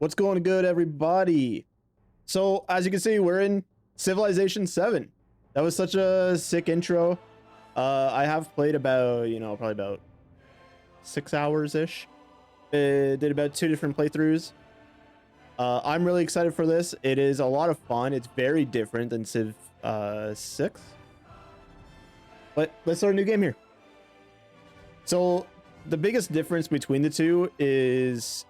What's going good, everybody? So, as you can see, we're in Civilization 7. That was such a sick intro. I have played about, probably about 6 hours-ish. Did about 2 different playthroughs. I'm really excited for this. It is a lot of fun. It's very different than Civ 6. But let's start a new game here. So, the biggest difference between the two is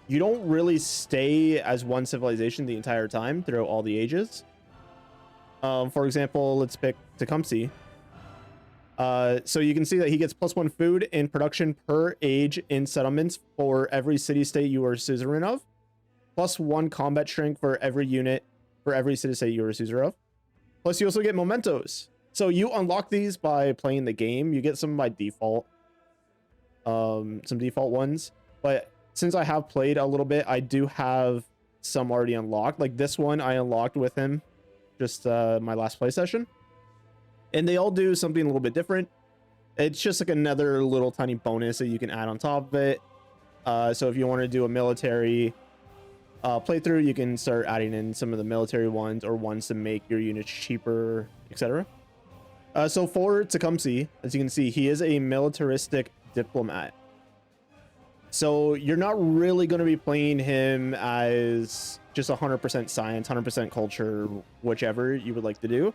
you don't really stay as one civilization the entire time throughout all the ages. For example, let's pick Tecumseh. So you can see that he gets +1 food in production per age in settlements for every city-state you are suzerain of. +1 combat strength for every unit for every city-state you are suzerain of. Plus you also get mementos. So you unlock these by playing the game. You get some by default. Some default ones. But since I have played a little bit, I do have some already unlocked. Like this one I unlocked with him just my last play session. And they all do something a little bit different. It's just like another little tiny bonus that you can add on top of it. So if you want to do a military playthrough, you can start adding in some of the military ones or ones to make your units cheaper, etc. So for Tecumseh, as you can see, he is a militaristic diplomat. So you're not really going to be playing him as just 100% science, 100% culture, whichever you would like to do.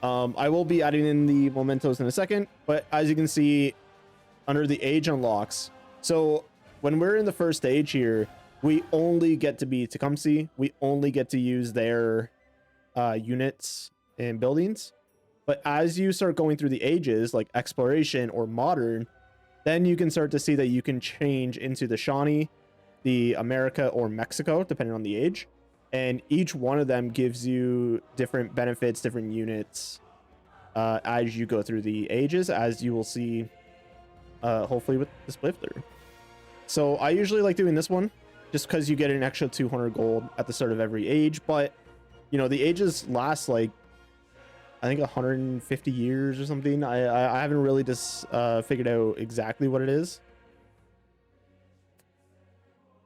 I will be adding in the mementos in a second, but as you can see under the age unlocks, so when we're in the first stage here, we only get to be Tecumseh. We only get to use their units and buildings. But as you start going through the ages, like exploration or modern, then you can start to see that you can change into the Shawnee, the America, or Mexico, depending on the age. And each one of them gives you different benefits, different units as you go through the ages, as you will see, hopefully, with this playthrough. So I usually like doing this one just because you get an extra 200 gold at the start of every age. But, the ages last like, I think 150 years or something. I haven't really just figured out exactly what it is.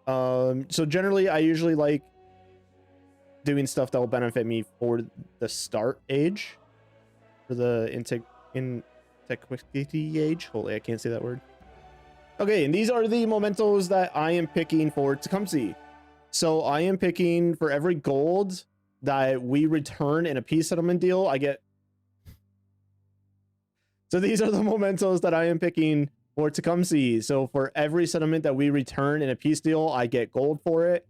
So generally, I usually like doing stuff that will benefit me for the start age, for the antiquity age. Holy, I can't say that word. Okay, and these are the mementos that I am picking for Tecumseh. So I am picking for every gold that we return in a peace settlement deal, I get. So these are the mementos that I am picking for Tecumseh. So for every settlement that we return in a peace deal, I get gold for it.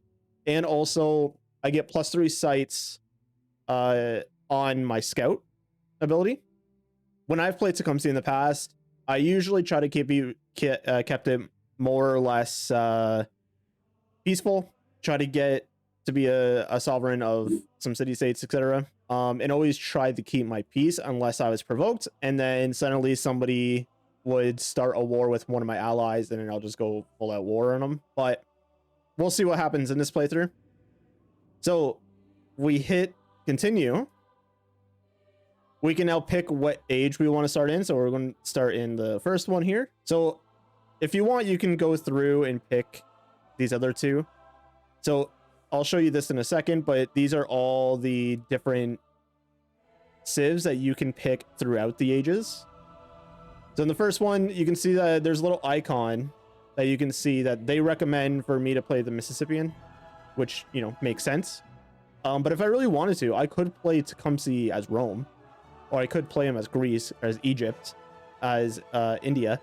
And also I get +3 sites on my scout ability. When I've played Tecumseh in the past, I usually try to kept it more or less peaceful. Try to get to be a sovereign of some city-states, etc. And always tried to keep my peace unless I was provoked. And then suddenly somebody would start a war with one of my allies, and then I'll just go full-out war on them. But we'll see what happens in this playthrough. So we hit continue. We can now pick what age we want to start in. So we're going to start in the first one here. So if you want, you can go through and pick these other two. So I'll show you this in a second, but these are all the different civs that you can pick throughout the ages. So in the first one, you can see that there's a little icon that you can see that they recommend for me to play the Mississippian, which, makes sense. But if I really wanted to, I could play Tecumseh as Rome, or I could play him as Greece, or as Egypt, as India.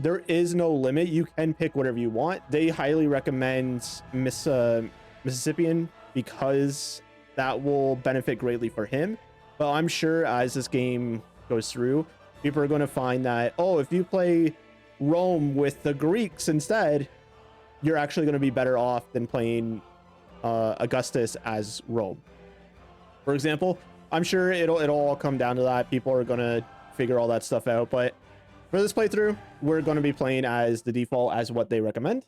There is no limit. You can pick whatever you want. They highly recommend Mississippian because that will benefit greatly for him. But I'm sure as this game goes through, people are going to find that, if you play Rome with the Greeks instead, you're actually going to be better off than playing Augustus as Rome. For example, I'm sure it'll all come down to that. People are going to figure all that stuff out. But for this playthrough, we're going to be playing as the default as what they recommend.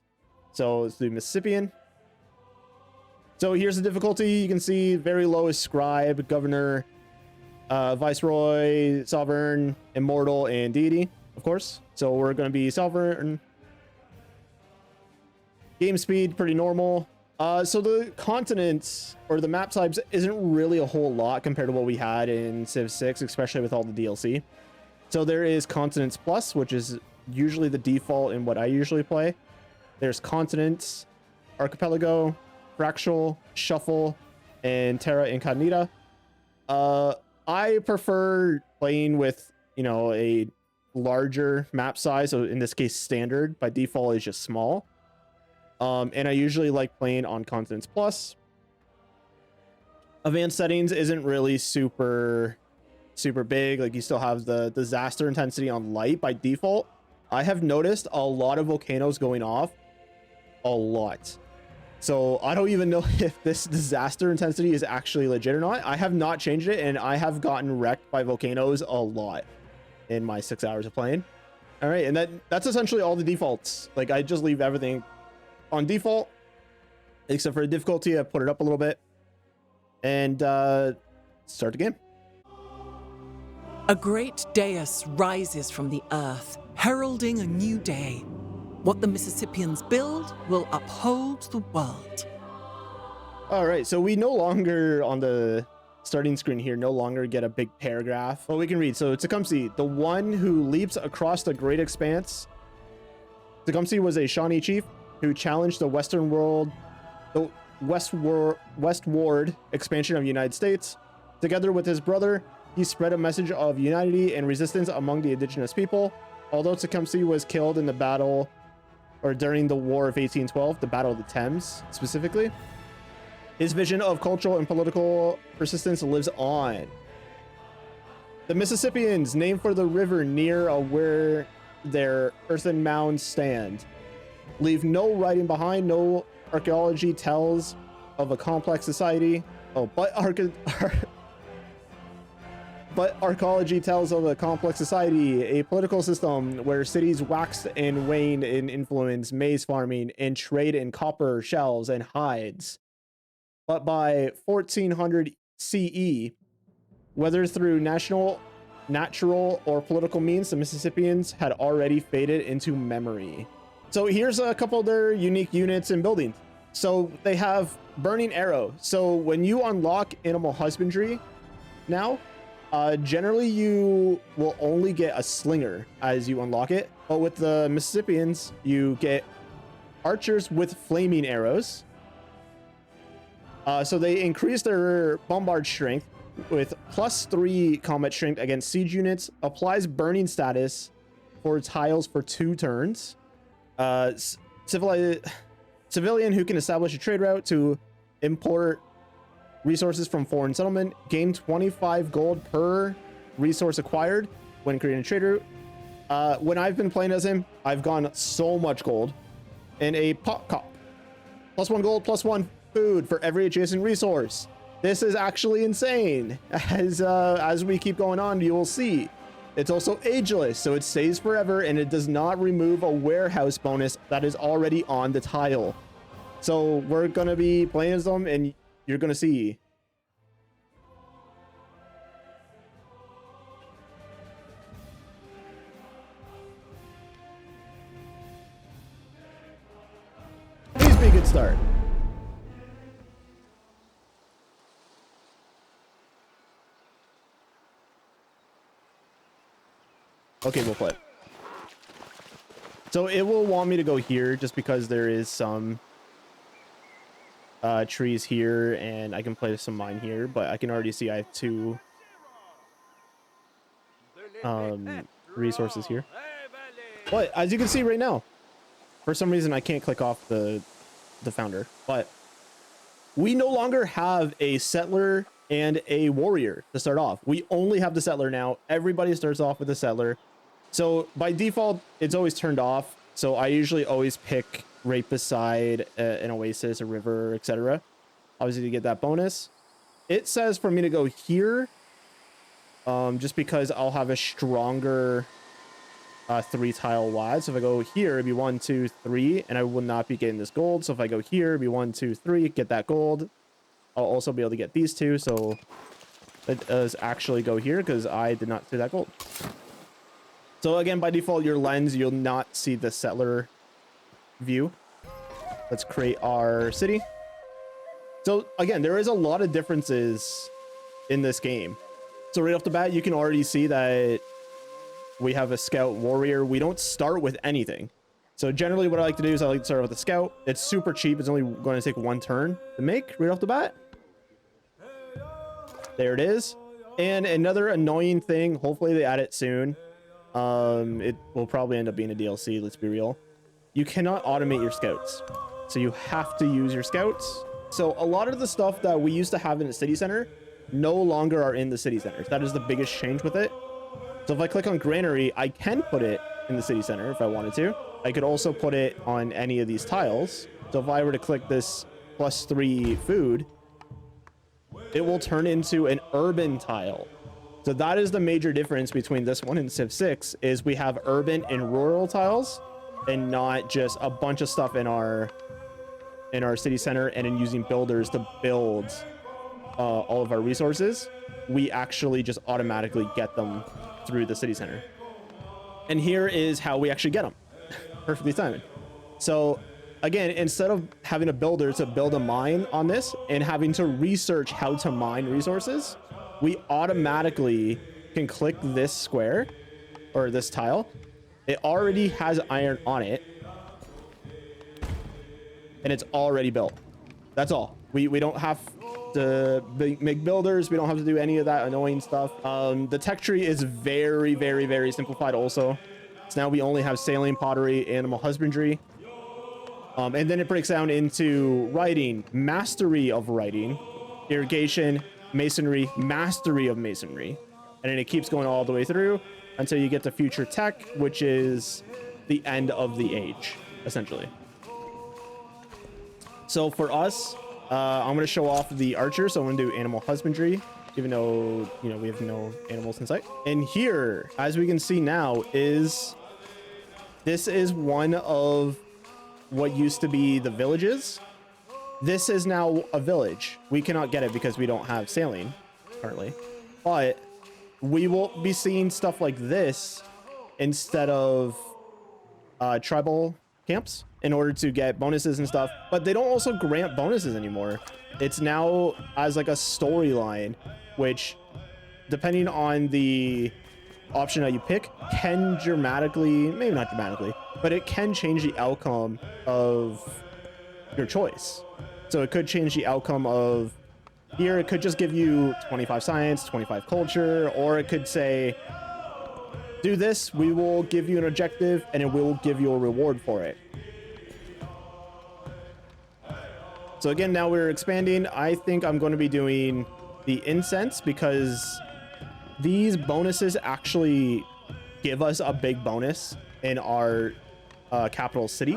So let's do Mississippian. So here's the difficulty. You can see very low is Scribe, Governor, Viceroy, Sovereign, Immortal, and Deity, of course. So we're going to be Sovereign. Game speed, pretty normal. So the continents or the map types isn't really a whole lot compared to what we had in Civ 6, especially with all the DLC. So there is Continents Plus, which is usually the default in what I usually play. There's Continents, Archipelago, Fractal, Shuffle, and Terra Incognita. I prefer playing with, you know, a larger map size. So in this case, standard by default is just small. And I usually like playing on Continents Plus. Advanced settings isn't really super big. Like, you still have the disaster intensity on light by default. I have noticed a lot of volcanoes going off a lot. So I don't even know if this disaster intensity is actually legit or not. I have not changed it, and I have gotten wrecked by volcanoes a lot in my 6 hours of playing. All right, and that's essentially all the defaults. Like, I just leave everything on default, except for difficulty. I put it up a little bit, and start the game. A great dais rises from the earth, heralding a new day. What the Mississippians build will uphold the world. All right, so we no longer, on the starting screen here, no longer get a big paragraph. Well, we can read. So Tecumseh, the one who leaps across the great expanse. Tecumseh was a Shawnee chief who challenged the Western world, the westward expansion of the United States. Together with his brother, he spread a message of unity and resistance among the indigenous people. Although Tecumseh was killed in the battle, or during the War of 1812, the Battle of the Thames specifically, his vision of cultural and political persistence lives on. The Mississippians, named for the river near where their earthen mounds stand, leave no writing behind. No archaeology tells of a complex society. But archaeology tells of a complex society, a political system where cities waxed and waned in influence, maize farming, and trade in copper, shells, and hides. But by 1400 CE, whether through natural, or political means, the Mississippians had already faded into memory. So here's a couple of their unique units and buildings. So they have Burning Arrow. So when you unlock Animal Husbandry now, generally you will only get a slinger as you unlock it. But with the Mississippians, you get archers with flaming arrows. So they increase their bombard strength with +3 combat strength against siege units, applies burning status for tiles for 2 turns. Civilian who can establish a trade route to import resources from foreign settlement, gain 25 gold per resource acquired when creating a trade route. When I've been playing as him, I've gone so much gold. And a pop cop, +1 gold, +1 food for every adjacent resource. This is actually insane. As we keep going on, you will see. It's also ageless, so it stays forever, and it does not remove a warehouse bonus that is already on the tile. So we're gonna be playing as them, and you're gonna see. Please be a good start. Okay, we'll play. So it will want me to go here just because there is some trees here, and I can play some mine here, but I can already see I have 2 resources here. But as you can see right now, for some reason I can't click off the founder, but we no longer have a settler and a warrior to start off. We only have the settler now. Everybody starts off with a settler. So by default, it's always turned off. So I usually always pick right beside an oasis, a river, etc. Obviously to get that bonus. It says for me to go here, just because I'll have a stronger 3 tile wide. So if I go here, it'd be 1, 2, 3, and I will not be getting this gold. So if I go here, it'd be 1, 2, 3, get that gold. I'll also be able to get these 2. So it does actually go here because I did not see that gold. So again, by default, your lens, you'll not see the settler view. Let's create our city. So again, there is a lot of differences in this game. So right off the bat, you can already see that we have a scout warrior. We don't start with anything. So generally what I like to do is I like to start with a scout. It's super cheap. It's only going to take 1 turn to make right off the bat. There it is. And another annoying thing, hopefully they add it soon. It will probably end up being a DLC, let's be real. You cannot automate your scouts. So you have to use your scouts. So a lot of the stuff that we used to have in the city center no longer are in the city centers. That is the biggest change with it. So if I click on granary, I can put it in the city center if I wanted to. I could also put it on any of these tiles. So if I were to click this +3 food, it will turn into an urban tile. So that is the major difference between this one and Civ 6 is we have urban and rural tiles and not just a bunch of stuff in our city center and in using builders to build all of our resources. We actually just automatically get them through the city center. And here is how we actually get them. Perfectly timed. So again, instead of having a builder to build a mine on this and having to research how to mine resources, we automatically can click this square or this tile. It already has iron on it and it's already built. That's all. We don't have to make builders. We don't have to do any of that annoying stuff. The tech tree is very, very, very simplified also. So now we only have sailing, pottery, animal husbandry. And then it breaks down into writing, mastery of writing, irrigation, masonry, mastery of masonry. And then it keeps going all the way through until you get to future tech, which is the end of the age, essentially. So for us, I'm going to show off the archer. So I'm going to do animal husbandry, even though, you know, we have no animals in sight. And here, as we can see now, this is one of what used to be the villages. This is now a village. We cannot get it because we don't have sailing currently, but we will be seeing stuff like this instead of tribal camps in order to get bonuses and stuff. But they don't also grant bonuses anymore. It's now as like a storyline, which depending on the option that you pick can dramatically, maybe not dramatically, but it can change the outcome of your choice. So it could change the outcome of here. It could just give you 25 science, 25 culture, or it could say, do this, we will give you an objective and it will give you a reward for it. So again, now we're expanding. I think I'm going to be doing the incense because these bonuses actually give us a big bonus in our capital city.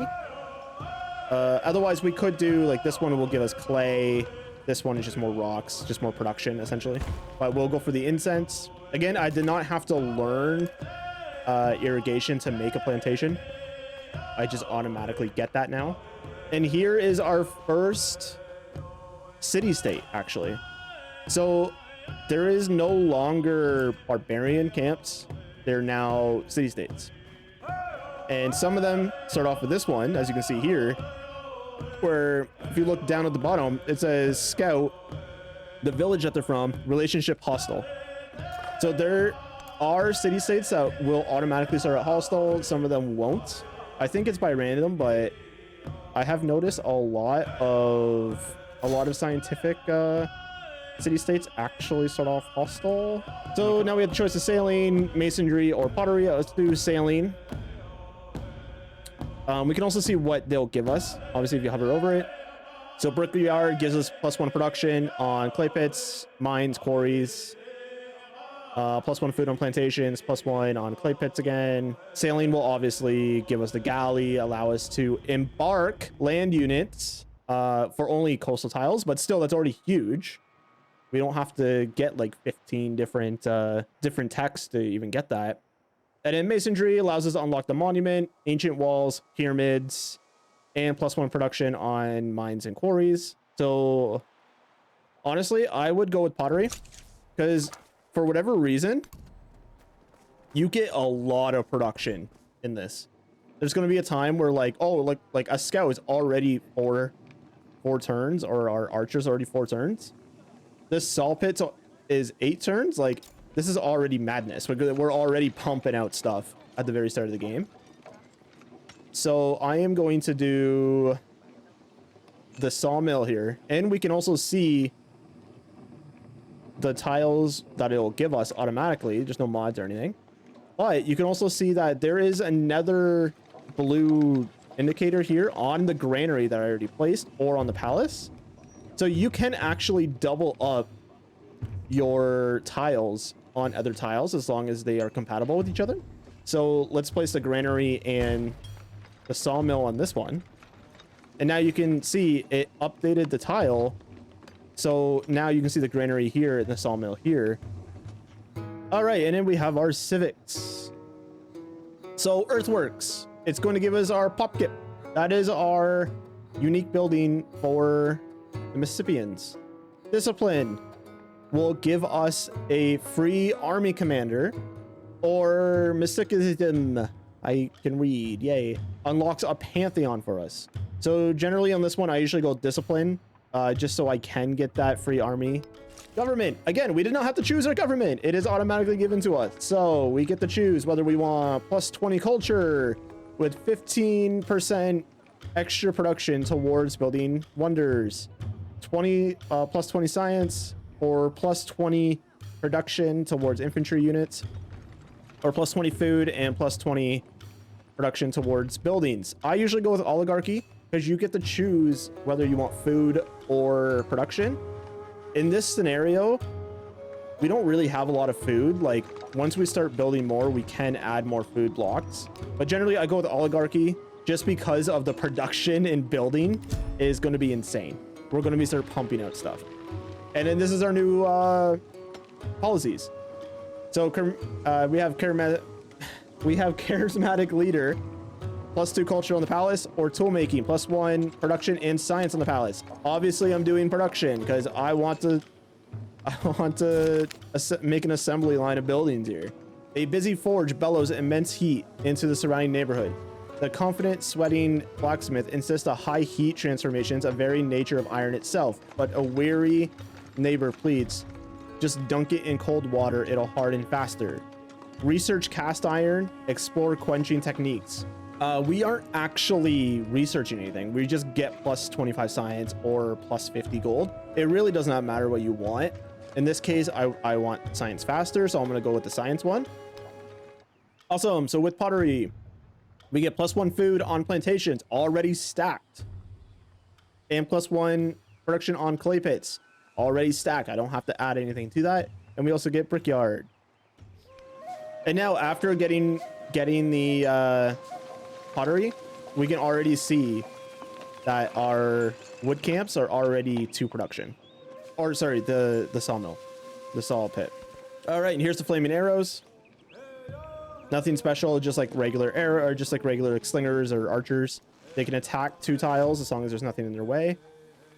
Otherwise, we could do like this one will give us clay. This one is just more rocks, just more production, essentially. But we'll go for the incense. Again, I did not have to learn irrigation to make a plantation. I just automatically get that now. And here is our first city-state, actually. So there is no longer barbarian camps. They're now city-states. And some of them start off with this one, as you can see here, where if you look down at the bottom, it says scout, the village that they're from, relationship hostile. So there are city-states that will automatically start at hostile. Some of them won't. I think it's by random, but I have noticed a lot of scientific city-states actually start off hostile. So now we have the choice of sailing, masonry, or pottery. Let's do sailing. We can also see what they'll give us, obviously, if you hover over it. So brickyard gives us +1 production on clay pits, mines, quarries. +1 food on plantations, +1 on clay pits again. Sailing will obviously give us the galley, allow us to embark land units for only coastal tiles, but still, that's already huge. We don't have to get like 15 different texts to even get that. And then masonry allows us to unlock the monument, ancient walls, pyramids, and +1 production on mines and quarries. So honestly, I would go with pottery because for whatever reason, you get a lot of production in this. there's going to be a time where like, oh, like a scout is already four turns, or our archer's already 4 turns. This saw pit is 8 turns. Like, this is already madness. We're already pumping out stuff at the very start of the game. So I am going to do the sawmill here, and we can also see the tiles that it'll give us automatically. There's no mods or anything, but you can also see that there is another blue indicator here on the granary that I already placed, or on the palace. So you can actually double up your tiles on other tiles as long as they are compatible with each other. So let's place the granary and the sawmill on this one, and now you can see it updated the tile. So now you can see the granary here and the sawmill here. All right, and then we have our civics. So earthworks, it's going to give us our pop kit. That is our unique building for the Mississippians. Discipline will give us a free army commander, or Mysticism, I can read, yay, unlocks a pantheon for us. So generally on this one, I usually go discipline, just so I can get that free army. Government, again, we did not have to choose our government. It is automatically given to us. So we get to choose whether we want plus 20 culture with 15% extra production towards building wonders, 20 plus 20 science, or plus 20 production towards infantry units, or plus 20 food and plus 20 production towards buildings. I usually go with oligarchy because you get to choose whether you want food or production. In this scenario, we don't really have a lot of food. Like, once we start building more, we can add more food blocks, but generally I go with oligarchy just because of the production in building is going to be insane. We're going to be start pumping out stuff. And then this is our new policies. So we have charismatic leader, plus 2 culture on the palace, or tool making, plus 1 production and science on the palace. Obviously I'm doing production because I want to make an assembly line of buildings here. A busy forge bellows immense heat into the surrounding neighborhood. The confident, sweating blacksmith insists on high heat transformations, a very nature of iron itself, but a weary neighbor pleads, just dunk it in cold water, it'll harden faster. Research cast iron, explore quenching techniques. We aren't actually researching anything. We just get plus 25 science or plus 50 gold. It really does not matter what you want. In this case, I want science faster, so I'm going to go with the science one. Awesome. So with pottery, we get plus 1 food on plantations already stacked, and plus 1 production on clay pits already stacked. I don't have to add anything to that. And we also get brickyard. And now after getting the pottery, we can already see that our wood camps are already to production. Or sorry, the sawmill, the saw pit. All right, and here's the flaming arrows. Nothing special, just like regular arrow, or just like regular slingers or archers. They can attack 2 tiles as long as there's nothing in their way.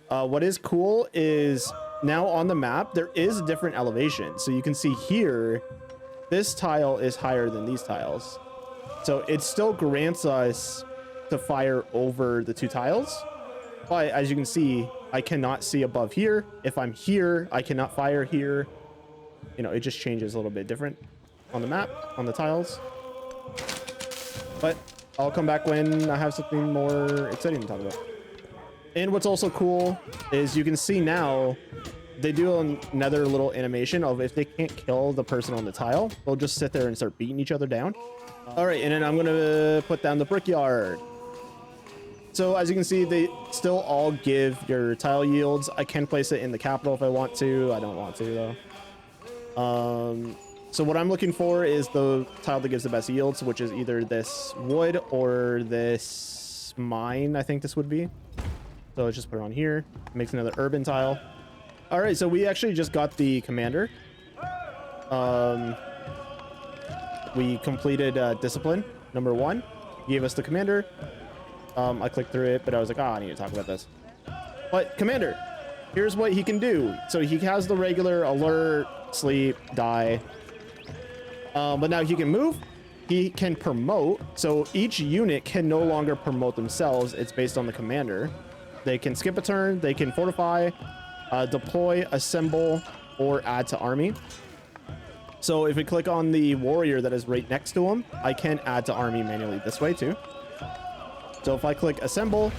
What is cool is now on the map, there is a different elevation. So you can see here, this tile is higher than these tiles. So it still grants us to fire over the 2 tiles. But as you can see, I cannot see above here. If I'm here, I cannot fire here. You know, it just changes a little bit different on the map, on the tiles. But I'll come back when I have something more exciting to talk about. And what's also cool is you can see now they do another little animation of if they can't kill the person on the tile, they'll just sit there and start beating each other down. All right, and then I'm going to put down the brickyard. So as you can see, they still all give your tile yields. I can place it in the capital if I want to. I don't want to though. So what I'm looking for is the tile that gives the best yields, which is either this wood or this mine. I think this would be. So let's just put it on here. Makes another urban tile. All right, so we actually just got the commander. We completed discipline number 1. Gave us the commander. I clicked through it, but I was like, I need to talk about this. But commander, here's what he can do. So he has the regular alert, sleep, die. But now he can move, he can promote. So each unit can no longer promote themselves. It's based on the commander. They can skip a turn. They can fortify, deploy, assemble, or add to army. So if we click on the warrior that is right next to him, I can add to army manually this way too. So if I click assemble,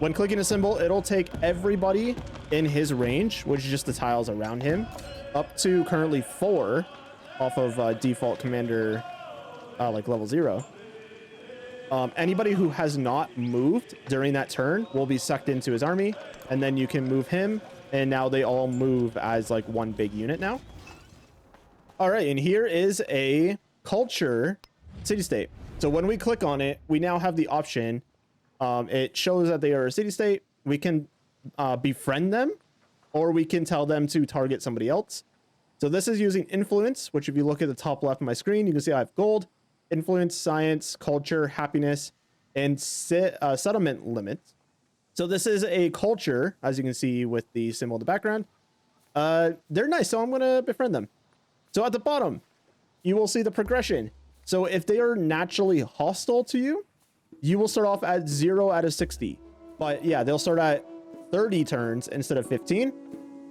when clicking assemble, it'll take everybody in his range, which is just the tiles around him, up to currently 4 off of default commander, like level 0. Anybody who has not moved during that turn will be sucked into his army, and then you can move him, and now they all move as like one big unit now. All right, and here is a culture city-state. So when we click on it, we now have the option. It shows that they are a city-state. We can befriend them, or we can tell them to target somebody else. So this is using influence, which if you look at the top left of my screen, you can see I have gold, influence, science, culture, happiness, and settlement limits. So this is a culture, as you can see with the symbol in the background. They're nice, so I'm going to befriend them. So at the bottom, you will see the progression. So if they are naturally hostile to you, you will start off at 0 out of 60. But yeah, they'll start at 30 turns instead of 15.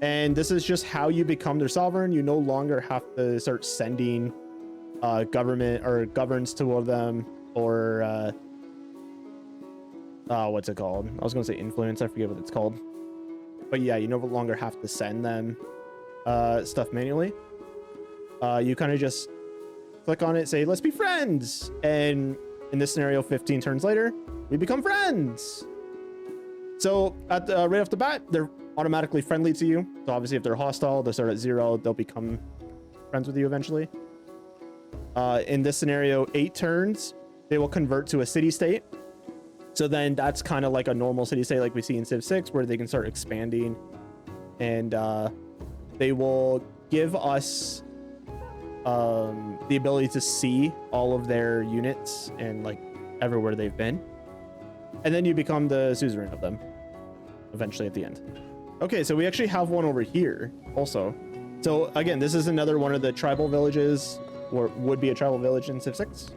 And this is just how you become their sovereign. You no longer have to start sending government or governs toward them, or what's it called? I was going to say influence. I forget what it's called. But yeah, you no longer have to send them stuff manually. You kind of just click on it, say, let's be friends. And in this scenario, 15 turns later, we become friends. So at right off the bat, they're automatically friendly to you. So obviously if they're hostile, they'll start at 0. They'll become friends with you eventually. In this scenario, 8 turns, they will convert to a city-state. So then that's kind of like a normal city-state like we see in Civ 6, where they can start expanding. And they will give us the ability to see all of their units and like everywhere they've been, and then you become the suzerain of them eventually at the end. Okay, so we actually have one over here also. So again, this is another one of the tribal villages, or would be a tribal village in Civ 6.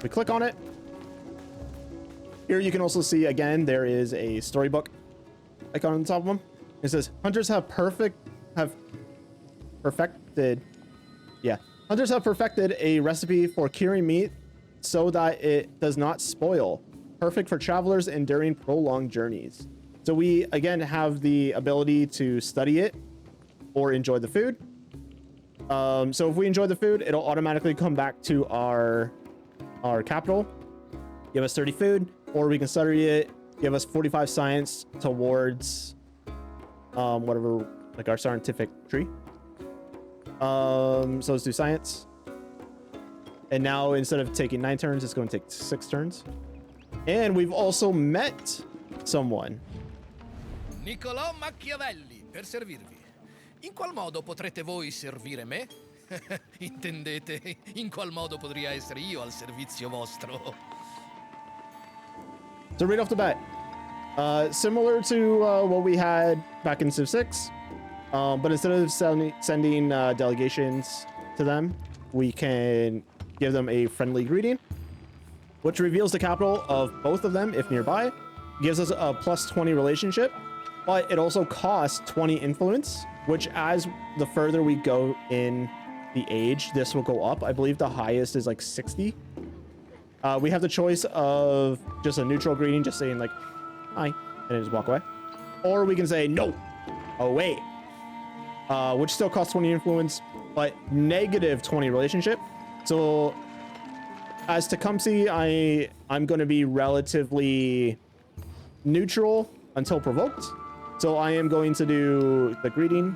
We click on it. Here you can also see, again, there is a storybook icon on the top of them. It says hunters have perfected a recipe for curing meat so that it does not spoil. Perfect for travelers enduring prolonged journeys. So we, again, have the ability to study it or enjoy the food. So if we enjoy the food, it'll automatically come back to our capital, give us 30 food, or we can study it, give us 45 science towards whatever, like our scientific tree. So let's do science. And now instead of taking 9 turns, it's going to take 6 turns. And we've also met someone. Niccolò Machiavelli, per servirvi. In qual modo potrete voi servire me? Intendete, in qual modo potrei essere io al servizio vostro? So right off the bat, similar to what we had back in Civ 6, but instead of sending delegations to them, we can give them a friendly greeting, which reveals the capital of both of them if nearby, gives us a plus 20 relationship, but it also costs 20 influence, which as the further we go in the age, this will go up. I believe the highest is like 60. We have the choice of just a neutral greeting, just saying like, hi, and then just walk away. Or we can say, no, away, which still costs 20 influence, but negative 20 relationship. So as Tecumseh, I'm going to be relatively neutral until provoked. So I am going to do the greeting.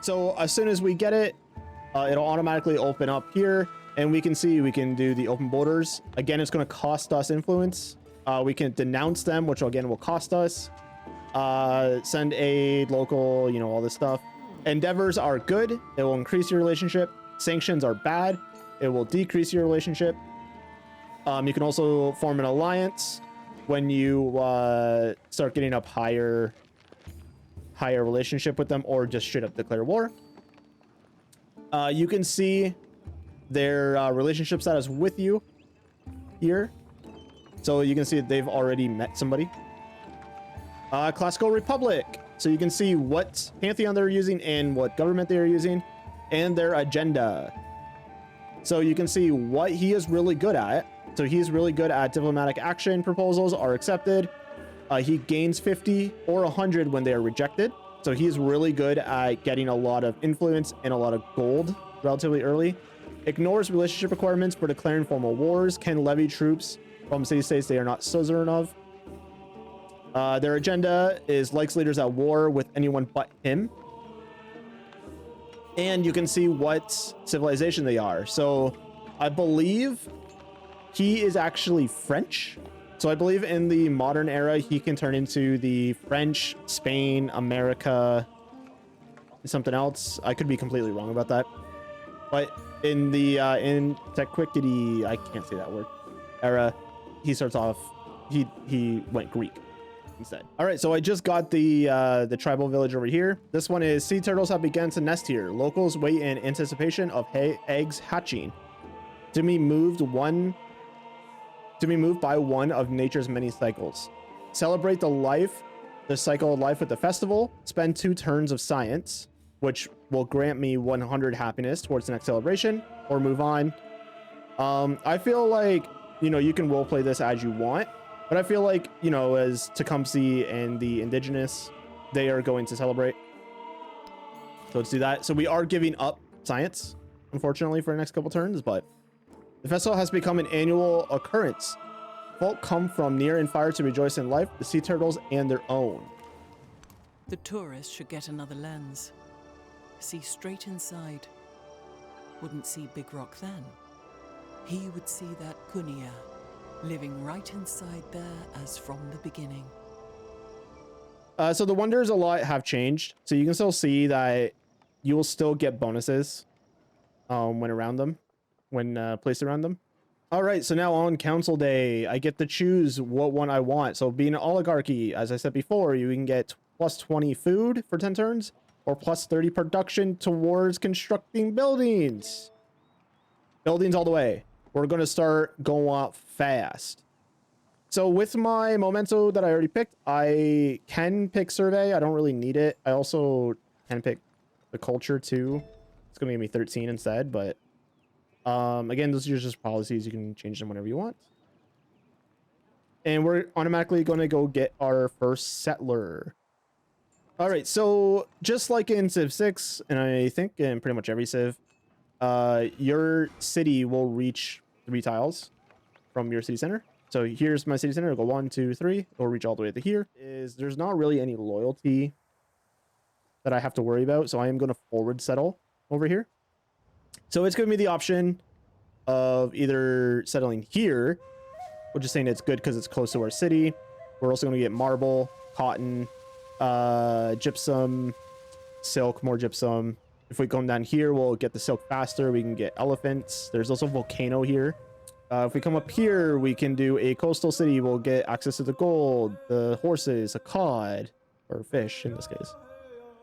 So as soon as we get it, it'll automatically open up here, and we can see we can do the open borders. Again, it's going to cost us influence. We can denounce them, which again will cost us. Send aid, local, you know, all this stuff. Endeavors are good. It will increase your relationship. Sanctions are bad. It will decrease your relationship. You can also form an alliance when you start getting up higher relationship with them, or just straight up declare war. You can see their relationship status with you here. So you can see that they've already met somebody. Classical Republic. So you can see what pantheon they're using and what government they're using and their agenda. So you can see what he is really good at. So he's really good at diplomatic action proposals are accepted. He gains 50 or 100 when they are rejected. So he's really good at getting a lot of influence and a lot of gold relatively early. Ignores relationship requirements for declaring formal wars. Can levy troops from city-states they are not suzerain of. Their agenda is likes leaders at war with anyone but him. And you can see what civilization they are. So I believe he is actually French. So I believe in the modern era, he can turn into the French, Spain, America, something else. I could be completely wrong about that. But in the in Tecumseh, I can't say that word, era, he starts off, he went Greek instead. All right, so I just got the tribal village over here. This one is sea turtles have begun to nest here. Locals wait in anticipation of eggs hatching to be moved by one of nature's many cycles. Celebrate the cycle of life with the festival. Spend 2 turns of science, which will grant me 100 happiness towards the next celebration, or move on. I feel like, you know, you can roleplay this as you want, but I feel like, you know, as Tecumseh and the indigenous, they are going to celebrate. So let's do that. So we are giving up science, unfortunately, for the next couple turns, but the festival has become an annual occurrence. Folk come from near and far to rejoice in life, the sea turtles and their own. The tourist should get another lens. See straight inside. Wouldn't see Big Rock then. He would see that Gunia living right inside there as from the beginning. So the wonders a lot have changed. So you can still see that you will still get bonuses when around them, when placed around them. All right, so now on council day, I get to choose what one I want. So being an oligarchy, as I said before, you can get plus 20 food for 10 turns or plus 30 production towards constructing buildings. Buildings all the way. We're going to start going up fast. So with my memento that I already picked, I can pick survey. I don't really need it. I also can pick the culture too. It's going to give me 13 instead, but again, those are just policies. You can change them whenever you want. And we're automatically going to go get our first settler. All right, so just like in Civ 6, and I think in pretty much every Civ, your city will reach 3 tiles from your city center. So here's my city center. It'll go 1, 2, 3. It'll reach all the way to here. There's not really any loyalty that I have to worry about. So I am going to forward settle over here. So it's going to be the option of either settling here, which is saying it's good because it's close to our city. We're also going to get marble, cotton, gypsum, silk, more gypsum. If we come down here, we'll get the silk faster. We can get elephants. There's also a volcano here. If we come up here, we can do a coastal city. We'll get access to the gold, the horses, a cod, or fish in this case.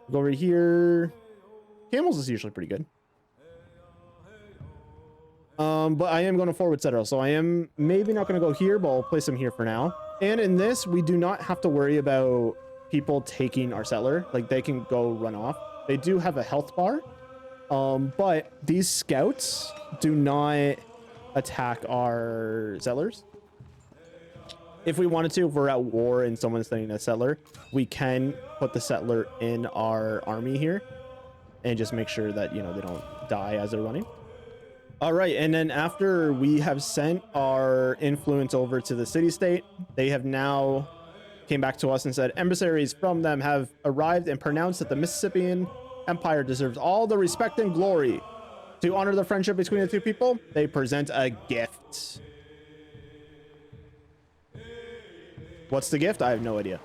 We'll go over here. Camels is usually pretty good. But I am going to forward settle. So I am maybe not going to go here, but I'll place them here for now. And in this, we do not have to worry about people taking our settler. Like, they can go run off. They do have a health bar. But these scouts do not attack our settlers. If we wanted to, if we're at war and someone's sending a settler, we can put the settler in our army here and just make sure that, you know, they don't die as they're running. All right, and then after we have sent our influence over to the city-state, they have now came back to us and said emissaries from them have arrived and pronounced that the Mississippian Empire deserves all the respect and glory. To honor the friendship between the two people, they present a gift. What's the gift? I have no idea,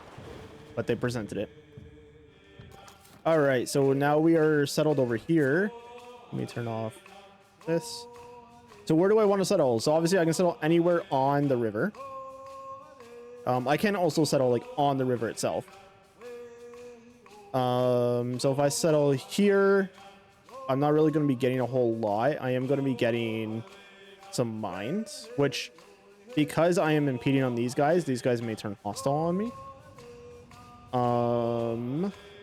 but they presented it. All right, so now we are settled over here. Let me turn off this. So where do I want to settle? So obviously I can settle anywhere on the river. I can also settle like on the river itself. So if I settle here, I'm not really going to be getting a whole lot. I am going to be getting some mines, which, because I am impeding on these guys may turn hostile on me.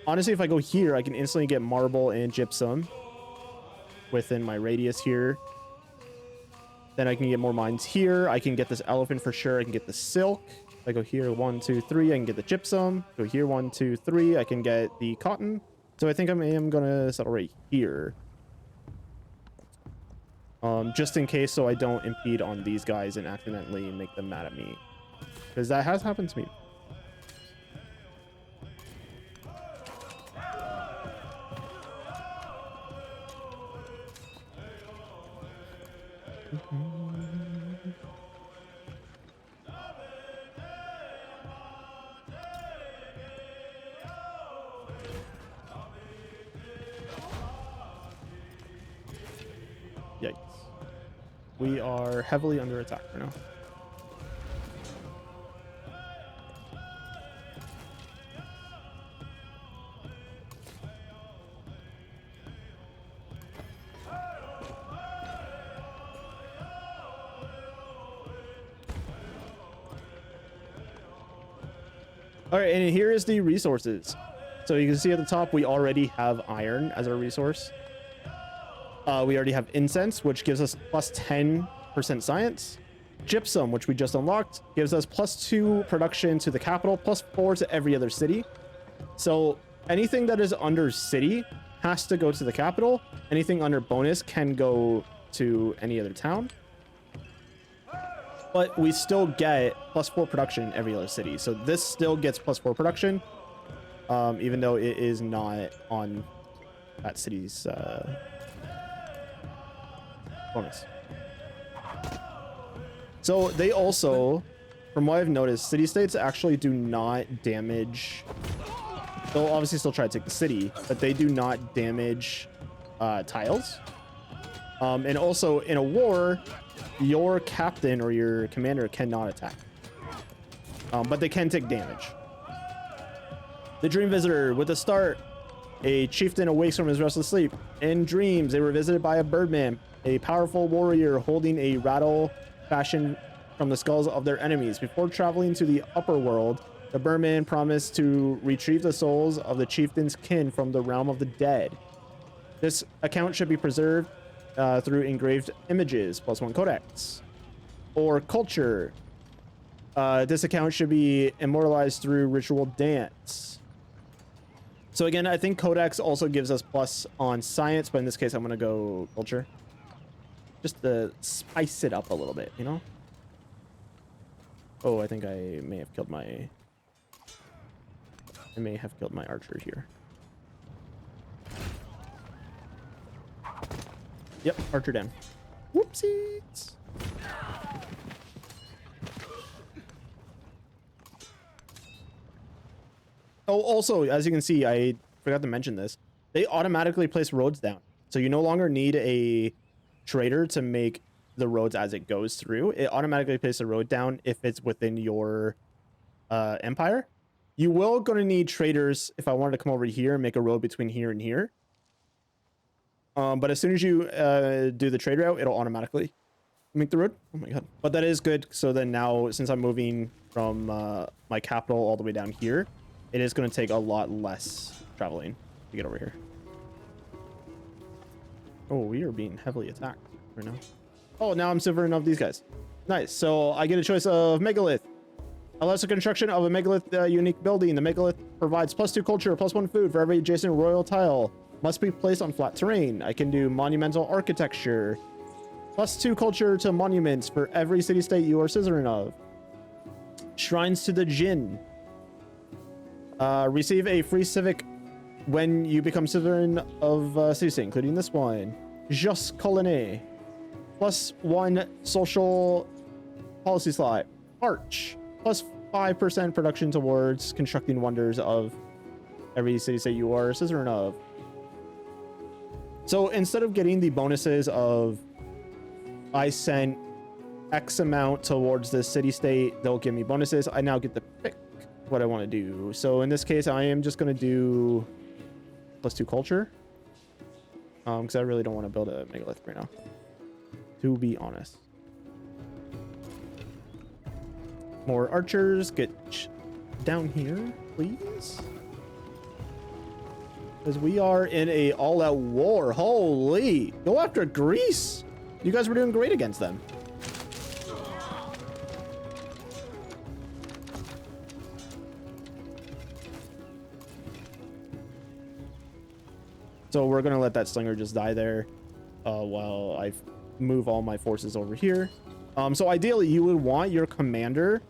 Honestly, if I go here, I can instantly get marble and gypsum within my radius here. Then I can get more mines here. I can get this elephant for sure. I can get the silk. If I go here, 1, 2, 3, I can get the gypsum. Go here, 1, 2, 3, I can get the cotton. So I think I am gonna settle right here. Just in case, so I don't impede on these guys and accidentally make them mad at me, because that has happened to me. Yikes. We are heavily under attack right now. All right, and here is the resources. So you can see at the top, we already have iron as our resource. We already have incense, which gives us plus 10% science. Gypsum, which we just unlocked, gives us plus 2 production to the capital, plus 4 to every other city. So anything that is under city has to go to the capital. Anything under bonus can go to any other town. But we still get plus 4 production in every other city. So this still gets plus 4 production, even though it is not on that city's bonus. So they also, from what I've noticed, city-states actually do not damage. They'll obviously still try to take the city, but they do not damage tiles. And also in a war, your captain or your commander cannot attack, but they can take damage. The Dream Visitor. With a start, a chieftain awakes from his restless sleep. In dreams, they were visited by a birdman, a powerful warrior holding a rattle fashioned from the skulls of their enemies. Before traveling to the upper world, the birdman promised to retrieve the souls of the chieftain's kin from the realm of the dead. This account should be preserved through engraved images, plus 1 codex. Or culture. This account should be immortalized through ritual dance. So again, I think codex also gives us plus on science, but in this case, I'm going to go culture. Just to spice it up a little bit, you know? Oh, I think I may have killed my... archer here. Yep, archer down. Whoopsies! Oh, also, as you can see, I forgot to mention this. They automatically place roads down. So you no longer need a trader to make the roads as it goes through. It automatically places a road down if it's within your empire. You will going to need traders if I wanted to come over here and make a road between here and here. But as soon as you do the trade route, it'll automatically make the road. Oh my god. But that is good. So then now, since I'm moving from my capital all the way down here, it is going to take a lot less traveling to get over here. Oh, we are being heavily attacked right now. Oh, now I'm silvering of these guys. Nice. So I get a choice of megalith. Allows the construction of a megalith unique building. The megalith provides plus 2 culture, plus 1 food for every adjacent royal tile. Must be placed on flat terrain. I can do monumental architecture. Plus 2 culture to monuments for every city-state you are suzerain of. Shrines to the Jinn. Receive a free civic when you become suzerain of city-state, including this one. Just Colonnade. Plus 1 social policy slot. Arch. Plus 5% production towards constructing wonders of every city-state you are suzerain of. So instead of getting the bonuses of I sent X amount towards this city-state, they'll give me bonuses. I now get to pick what I want to do. So in this case, I am just going to do plus 2 culture. Because I really don't want to build a megalith right now, to be honest. More archers, get down here, please. Because we are in a all-out war. Holy, go after Greece. You guys were doing great against them. So we're going to let that slinger just die there while I move all my forces over here. So ideally, you would want your commander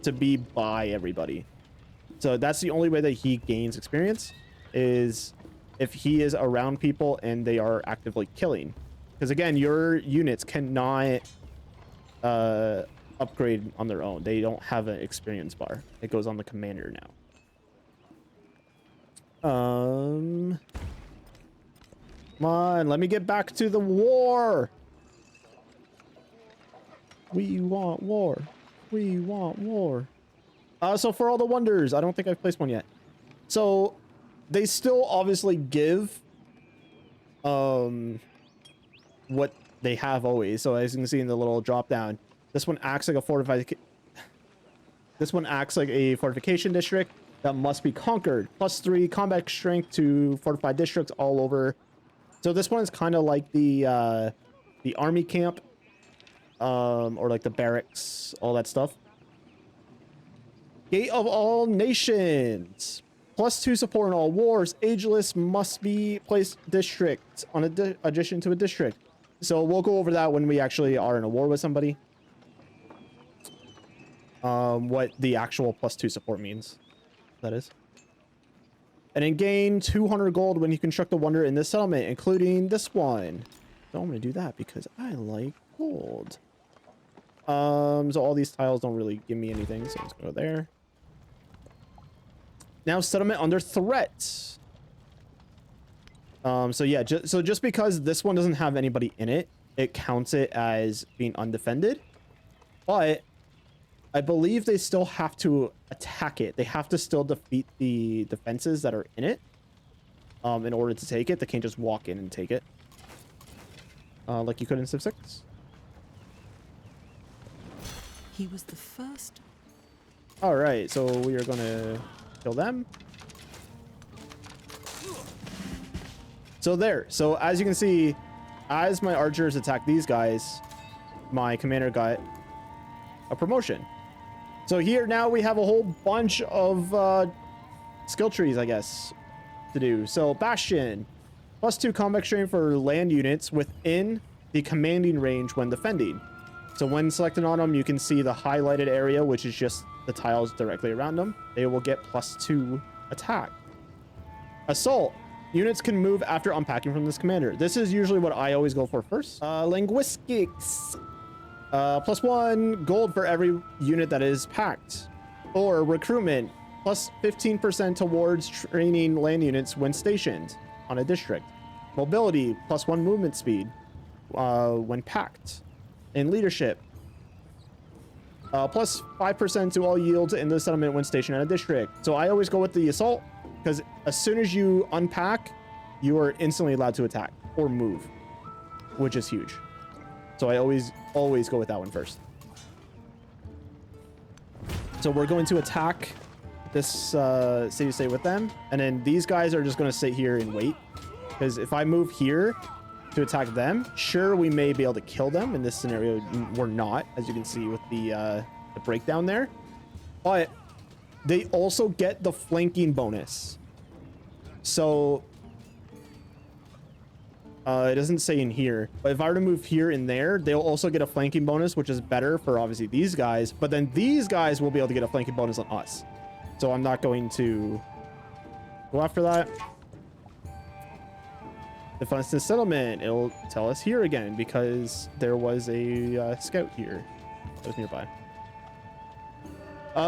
to be by everybody. So that's the only way that he gains experience, is if he is around people and they are actively killing. Because again, your units cannot upgrade on their own. They don't have an experience bar. It goes on the commander now. Come on, let me get back to the war. We want war. We want war. So for all the wonders, I don't think I've placed one yet. So they still obviously give what they have always. So as you can see in the little drop down, this one acts like a fortification district that must be conquered. +3 combat strength to fortified districts all over. So this one is kind of like the army camp, or like the barracks, all that stuff. Gate of all nations, +2 support in all wars. Ageless must be placed district on addition to a district. So we'll go over that when we actually are in a war with somebody. What the actual +2 support means, that is. And then gain 200 gold when you construct a wonder in this settlement, including this one. So I'm going to do that because I like gold. So all these tiles don't really give me anything, so let's go there. Now settlement under threat. So yeah, just because this one doesn't have anybody in it, it counts it as being undefended. But I believe they still have to attack it. They have to still defeat the defenses that are in it in order to take it. They can't just walk in and take it like you could in Civ 6. He was the first. All right, so we are going to kill them. So there. So as you can see, as my archers attack these guys, my commander got a promotion. So here now we have a whole bunch of skill trees, I guess, to do. So Bastion, +2 combat strength for land units within the commanding range when defending. So when selected on them, you can see the highlighted area, which is just the tiles directly around them. They will get +2 attack. Assault. Units can move after unpacking from this commander. This is usually what I always go for first. Linguistics. +1 gold for every unit that is packed. Or recruitment. +15% towards training land units when stationed on a district. Mobility. +1 movement speed when packed. In leadership, +5% to all yields in the settlement when stationed at a district. So I always go with the assault, because as soon as you unpack, you are instantly allowed to attack or move, which is huge. So I always go with that one first. So we're going to attack this city-state with them, and then these guys are just going to sit here and wait, because if I move here to attack them, sure, we may be able to kill them. In this scenario, we're not, as you can see with the breakdown there. But they also get the flanking bonus. So it doesn't say in here, but if I were to move here and there, they'll also get a flanking bonus, which is better for obviously these guys. But then these guys will be able to get a flanking bonus on us. So I'm not going to go after that. Defense to settlement, it'll tell us here again because there was a scout here that was nearby.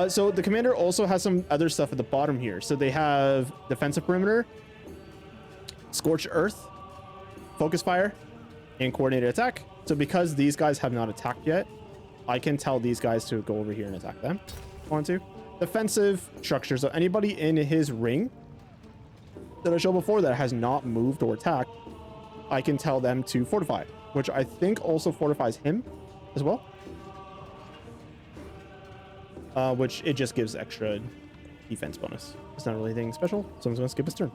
So the commander also has some other stuff at the bottom here. So they have defensive perimeter, scorched earth, focus fire, and coordinated attack. So because these guys have not attacked yet, I can tell these guys to go over here and attack them. Want to? Defensive structure. So anybody in his ring that I showed before that has not moved or attacked, I can tell them to fortify, which I think also fortifies him as well. Which it just gives extra defense bonus. It's not really anything special, so I'm just gonna skip his turn.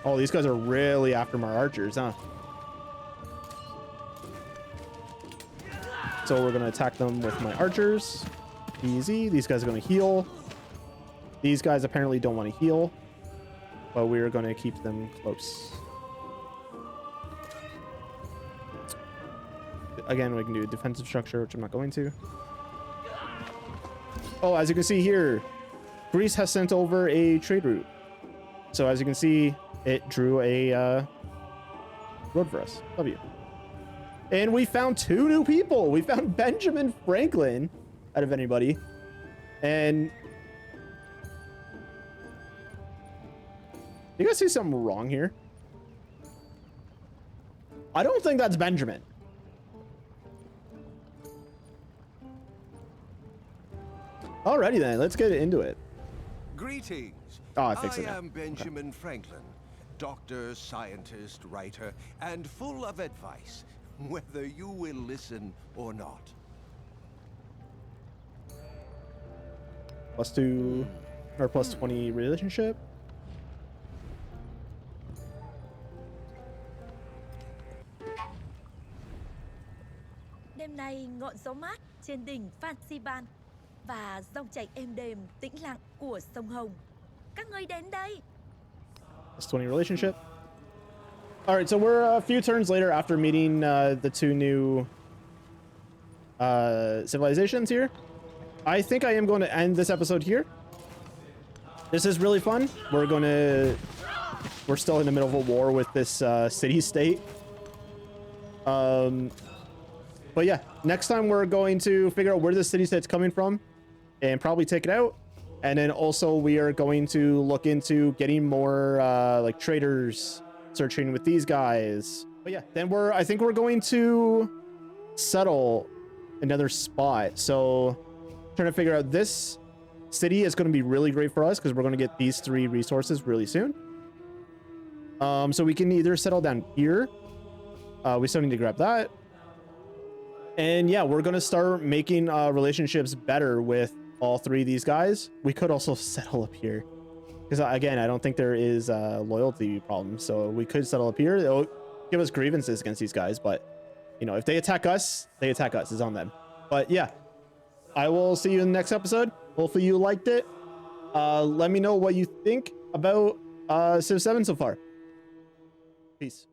Oh, these guys are really after my archers, huh? So we're gonna attack them with my archers. Easy. These guys are gonna heal. These guys apparently don't want to heal, but we're gonna keep them close. Again, we can do a defensive structure, which I'm not going to. Oh, as you can see here, Greece has sent over a trade route. So as you can see, it drew a road for us. W. And we found 2 new people. We found Benjamin Franklin out of anybody. And you guys see something wrong here? I don't think that's Benjamin. Alrighty then, let's get into it. Greetings. Oh, I fixed it now. am Benjamin Franklin, doctor, scientist, writer, and full of advice, whether you will listen or not. +2 or +20 relationship. Đêm nay ngọn gió mát trên đỉnh Fansiban và dòng chảy êm đềm tĩnh lặng của sông Hồng. Các ngươi đến đây. +20 relationship. All right, so we're a few turns later after meeting the 2 new civilizations here. I think I am going to end this episode here. This is really fun. We're still in the middle of a war with this city-state. But yeah, next time we're going to figure out where the city-state's coming from and probably take it out. And then also we are going to look into getting more like traders, start trading with these guys. But yeah, then I think we're going to settle another spot. So trying to figure out, this city is going to be really great for us because we're going to get these 3 resources really soon. So we can either settle down here. We still need to grab that. And yeah, we're going to start making relationships better with all 3 of these guys. We could also settle up here because again, I don't think there is a loyalty problem. So we could settle up here. It'll give us grievances against these guys, but you know, if they attack us, they attack us. It's on them. But yeah, I will see you in the next episode. Hopefully you liked it. Let me know what you think about Civ 7 so far. Peace.